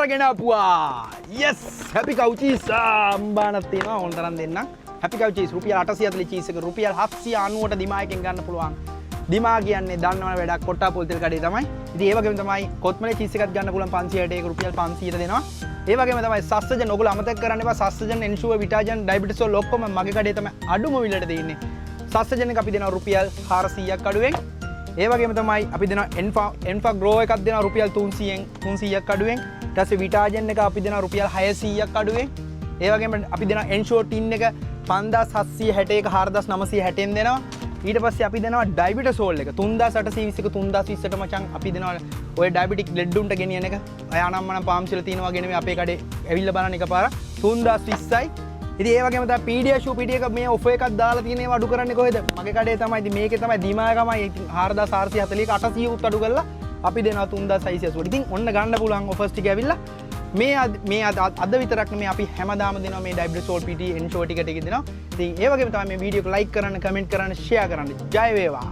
අරගෙන ආපුවා. yes happy cow cheese අම්බානක් තියෙනවා ඕන තරම් දෙන්නම්. happy cow cheese රුපියල් 840 cheese එක රුපියල් 790ට දිමායකින් ගන්න පුළුවන්. දිමා කියන්නේ දන්නවන වැඩක් කොට්ටා පොල් තෙල් කඩේ තමයි. ඉතින් ඒ වගේම තමයි කොත්මලේ cheese එකක් ගන්න පුළුවන් 500ට ඒක රුපියල් 500ට දෙනවා. ඒ වගේම තමයි සස්තජන් ඔයගොල්ලෝ අමතක කරන්න එපා. සස්තජන් එන්ෂුවර් විටාජන් ඩයබටිස් වල ඔක්කොම මගේ කඩේ තමයි අඩුම මිලට දෙන්නේ. සස්තජන් එක අපි දෙනවා රුපියල් 400ක් අඩුවෙන්. ඒ වගේම තමයි අපි දෙනවා එන්ෆා ග්‍රෝ එකක් දෙනවා රුපියල් 300ක් අඩුවෙන්. ඊට පස්සේ විටාජන් එක අපි දෙනවා රුපියල් 600ක් අඩුවෙන්. ඒ වගේම අපි දෙනවා එන්ෂුවර් ටින් එක 5761 4960න් දෙනවා. ඊට පස්සේ අපි දෙනවා ඩයබටිසෝල් එක 3820 එක 3020ට මචං අපි දෙනවා ඔය ඩයබටික් බ්ලඩ් උන්ට ගෙනියන එක. අය අනම්මනම් පාම්සිල තියෙනවා ගෙන මේ අපේ කඩේ ඇවිල්ලා බලන්න එකපාර 3020යි. ඉතින් ඒ වගේම තමයි පීඩියාෂු පිටි එක මේ ඔෆර් එකක් දාලා තියෙන ඒවා අඩු කරන්නේ කොහෙද? මගේ කඩේ තමයි. ඉතින් මේකේ තමයි දිමායකමයි 4440ක 800 උත් අඩු කරලා අපි දෙනවා 3680. ඉතින් ඔන්න ගන්න පුළුවන් ඔෆර්ස් ටික ඇවිල්ලා මේ අද විතරක් නෙමෙයි අපි හැමදාම දෙනවා මේ ඩයබටිසෝල් පිටි එන්ෂුවර් ටික දෙනවා. ඉතින් ඒ වගේම තමයි මේ වීඩියෝ එක ලයික් කරන්න, කමෙන්ට් කරන්න, ෂෙයා කරන්න. ජය වේවා.